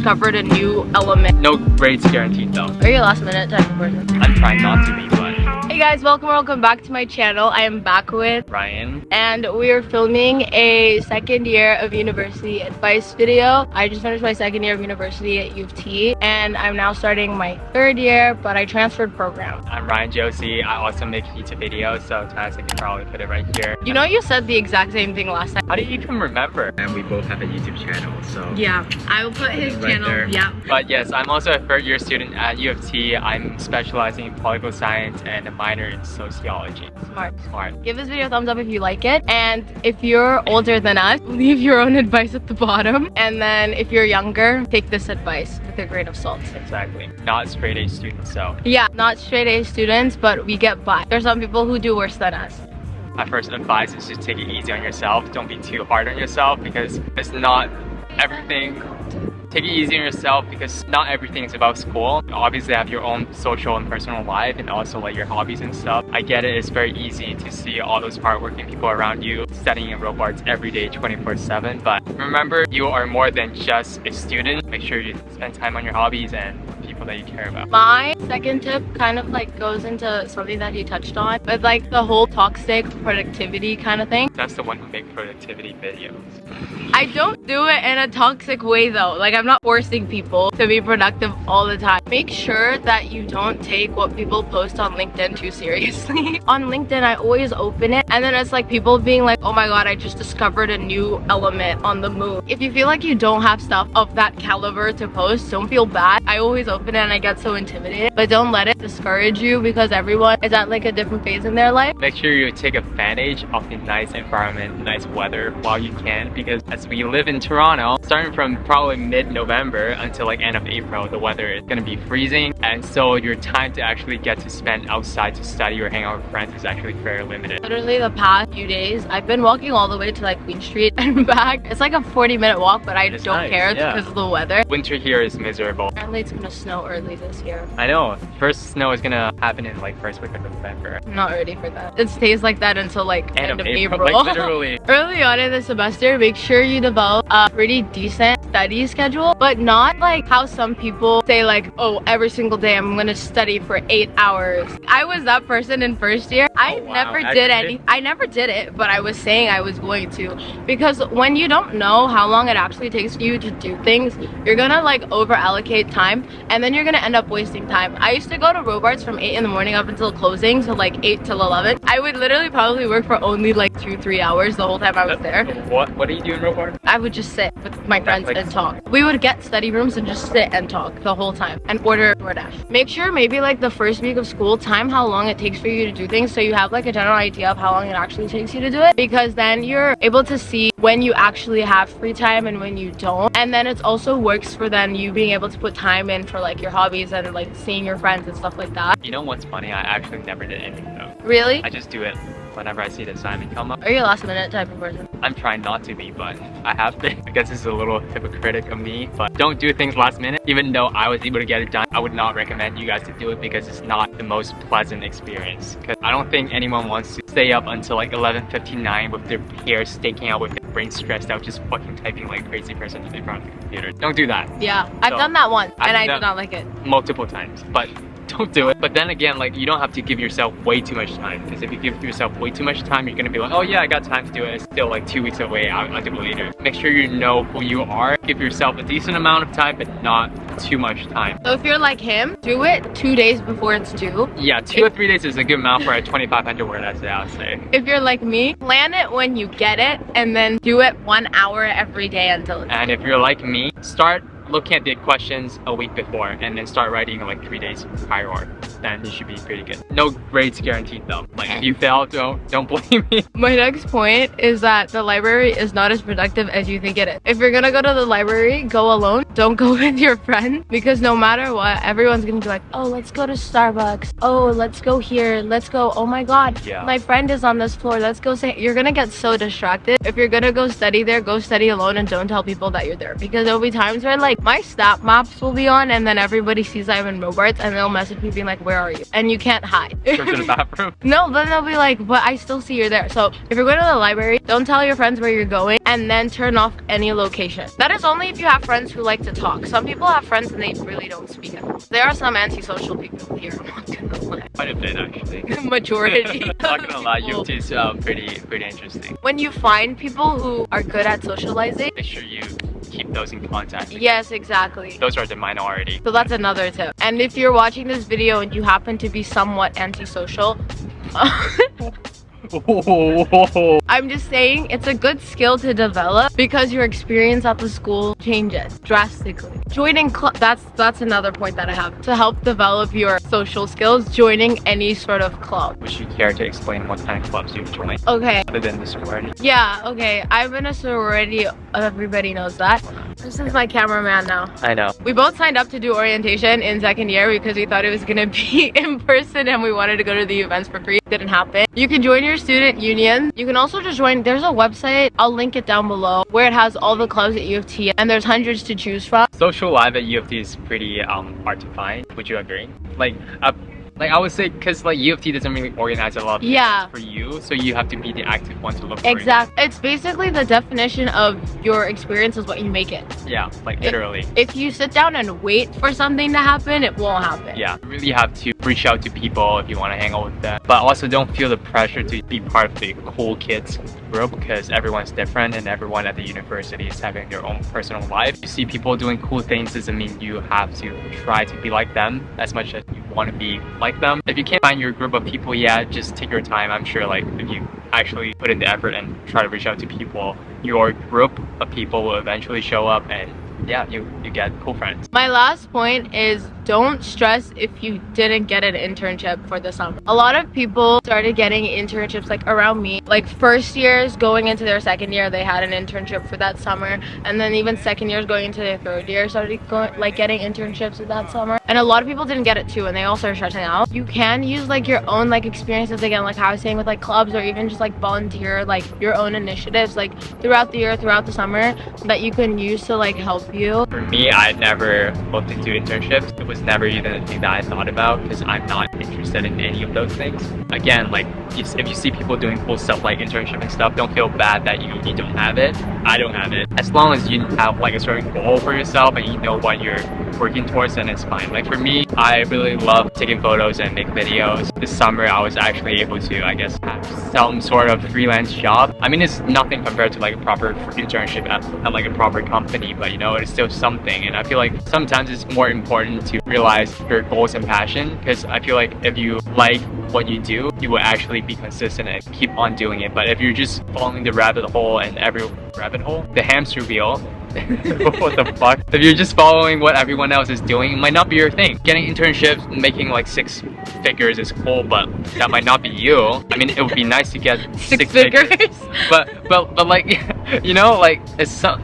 discovered a new element. No grades guaranteed though. Are you a last minute type of person? I'm trying not to be, but Hey guys, welcome back to my channel. I am back with Ryan. and we are filming a second year of university advice video. I just finished my second year of university at U of T and I'm now starting my third year, but I transferred program. I'm Ryan Josey. I also make YouTube videos, so I can probably put it right here. You know, you said the exact same thing last time. How do you even remember? And we both have a YouTube channel, so Yeah, I will put his right channel. there. Yeah. But yes, I'm also a third year student at U of T. I'm specializing in political science and a minor in sociology. Smart. Give this video a thumbs up if you like it, and if you're older than us, leave your own advice at the bottom, and then if you're younger, take this advice with a grain of salt. Exactly. Not straight A students, so Yeah, not straight A students, but we get by. There's some people who do worse than us. my first advice is just take it easy on yourself. Don't be too hard on yourself because it's not everything. Take it easy on yourself because not everything is about school. You obviously have your own social and personal life and also like your hobbies and stuff. I get it, it's very easy to see all those hardworking people around you studying in robots every day 24/7, but remember, you are more than just a student. Make sure you spend time on your hobbies and people that you care about. My second tip kind of like goes into something that he touched on, but like the whole toxic productivity kind of thing. That's the one who make productivity videos. I don't do it in a toxic way though. Like, I'm not forcing people to be productive all the time. Make sure that you don't take what people post on LinkedIn too seriously. On LinkedIn, I always open it and then it's like people being like, oh my god, I just discovered a new element on the moon. If you feel like you don't have stuff of that caliber to post, don't feel bad. I always open it and I get so intimidated, but don't let it discourage you because everyone is at like a different phase in their life. Make sure you take advantage of the nice environment, nice weather while you can, because as we live in Toronto, starting from probably mid-November until like end of April, the weather is gonna be freezing, and so your time to actually get to spend outside to study or hang out with friends is actually very limited. Literally the past few days, I've been walking all the way to like Queen Street and back. It's like a 40-minute walk, but I It's don't nice, care yeah. because of the weather. Winter here is miserable. Apparently it's gonna snow early this year. I know. First snow is gonna happen in like first week of November. I'm not ready for that. It stays like that until like end of April. Like literally. Early on in the semester, make sure you develop a pretty decent study schedule, but not like how some people say like, oh, every single day I'm gonna study for 8 hours. I was that person in first year. I never did it, but I was saying I was going to, because when you don't know how long it actually takes you to do things, you're gonna like over allocate time and then you're gonna end up wasting time. I used to go to Robarts from 8 in the morning up until closing, so like 8 till 11. I would literally probably work for only like 2-3 hours the whole time I was there. What do you do in Robart? I would just sit with my friends Netflix. and talk. We would get study rooms and just sit and talk the whole time and order DoorDash. Make sure maybe like the first week of school, time how long it takes for you to do things, so you have like a general idea of how long it actually takes you to do it, because then you're able to see when you actually have free time and when you don't. And then it also works for then you being able to put time in for like your hobbies and like seeing your friends and stuff like that. You know what's funny? I actually never did anything though. Really? I just do it whenever I see the assignment come up. Are you a last minute type of person? I'm trying not to be, but I have been. I guess this is a little hypocritic of me, but don't do things last minute. Even though I was able to get it done, I would not recommend you guys to do it because it's not the most pleasant experience. Because I don't think anyone wants to stay up until like 11:59 with their hair staking out, with their brain stressed out, just fucking typing like a crazy person in front of the computer. Don't do that. Yeah, I've done that once and I did not like it. Multiple times, but don't do it. But then again, like, you don't have to give yourself way too much time, because if you give yourself way too much time, you're gonna be like, oh yeah, I got time to do it, it's still like 2 weeks away, I'll do it later. Make sure you know who you are. Give yourself a decent amount of time, but not too much time. So if you're like him, do it 2 days before it's due. Yeah, 2 or 3 days is a good amount for a 2,500 word essay, I would say. If you're like me, plan it when you get it and then do it 1 hour every day until it's And if you're like me, start looking at the questions a week before and then start writing like 3 days prior. Then you should be pretty good. No grades guaranteed though. Like, if you fail, don't blame me. My next point is that the library is not as productive as you think it is. If you're gonna go to the library, go alone. Don't go with your friend, because no matter what, everyone's gonna be like, oh, let's go to Starbucks. Oh, let's go here. Let's go. Oh my god, Yeah. my friend is on this floor. Let's go say. You're gonna get so distracted. If you're gonna go study there, go study alone and don't tell people that you're there, because there'll be times where like my snap maps will be on, and then everybody sees I'm in Robarts, and they'll message me being like, where are you? And you can't hide. Go to the bathroom. No, then they'll be like, but I still see you're there. So if you're going to the library, don't tell your friends where you're going, and then turn off any location. That is only if you have friends who like to talk. Some people have friends and they really don't speak at all. There are some antisocial people here, I'm not gonna lie. Quite a bit actually. Majority. Not gonna lie, uoft is pretty interesting. When you find people who are good at socializing, Make sure you keep those in contact. yes, exactly. Those are the minority. So that's another tip. And if you're watching this video and you happen to be somewhat antisocial, I'm just saying it's a good skill to develop because your experience at the school changes drastically. Joining club, that's another point that I have to help develop your social skills. Joining any sort of club. Would you care to explain what kind of clubs you've joined Okay. other than the sorority? Yeah, okay. I'm in a sorority. Everybody knows that. This is my cameraman now. I know. We both signed up to do orientation in second year because we thought it was gonna be in person and we wanted to go to the events for free. Didn't happen. You can join your student union. You can also just join, there's a website, I'll link it down below, where it has all the clubs at uoft, and there's hundreds to choose from. Social life at uoft is pretty hard to find. Would you agree? Like I would say, because like uoft doesn't really organize a lot of Yeah. events for you, so you have to be the active one to look for Exactly. It's basically the definition of your experience is what you make it. it. Yeah, like literally. If you sit down and wait for something to happen, it won't happen. Yeah, you really have to reach out to people if you want to hang out with them. But also don't feel the pressure to be part of the cool kids group because everyone's different and everyone at the university is having their own personal life. You see people doing cool things doesn't mean you have to try to be like them as much as you want to be like them. If you can't find your group of people, yeah, just take your time. I'm sure like if you actually put in the effort and try to reach out to people, your group of people will eventually show up and yeah, you get cool friends. My last point is don't stress if you didn't get an internship for the summer. A lot of people started getting internships like around me. Like first years going into their second year, they had an internship for that summer. And then even second years going into their third year started getting internships that summer. And a lot of people didn't get it too and they all started shutting out. You can use like your own like experiences again, like how I was saying with like clubs or even just like volunteer, like your own initiatives like throughout the year, throughout the summer that you can use to like help you. For me, I never looked into internships. It was never even a thing that I thought about because I'm not interested in any of those things. Again, like if you see people doing cool stuff like internship and stuff, don't feel bad that you don't have it. I don't have it. As long as you have like a certain goal for yourself and you know what you're working towards, then it's fine. Like for me, I really love taking photos and make videos. This summer, I was actually able to, I guess, have some sort of freelance job. I mean, it's nothing compared to like a proper internship at like a proper company, but you know, it's still something. And I feel like sometimes it's more important to realize your goals and passion because I feel like if you like what you do, you will actually be consistent and keep on doing it. But if you're just following the rabbit hole and the hamster wheel, what the fuck? If you're just following what everyone else is doing, it might not be your thing. Getting internships, making like 6 figures is cool, but that might not be you. I mean, it would be nice to get 6 figures. But like, you know, like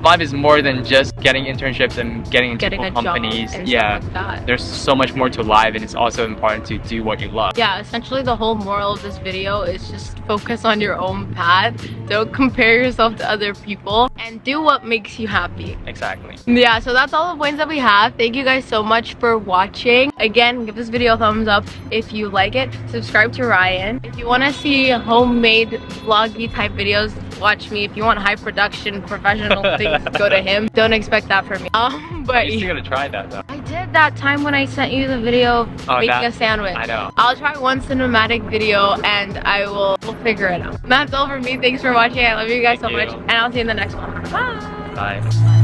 life is more than just getting internships and getting into cool companies. Yeah, like that. There's so much more to life, and it's also important to do what you love. Yeah, essentially the whole moral of this video is just focus on your own path. Don't compare yourself to other people and do what makes you happy. Exactly. Yeah, so that's all the points that we have. Thank you guys so much for watching. Again, give this video a thumbs up if you like it. Subscribe to Ryan. If you want to see homemade vloggy type videos, watch me. If you want high production professional things, go to him. Don't expect that from me. But you're gonna try that though. I did that time when I sent you the video of making a sandwich. I know. I'll try one cinematic video and we'll figure it out. That's all for me. Thanks for watching. I love you guys so much, and I'll see you in the next one. Bye. Bye.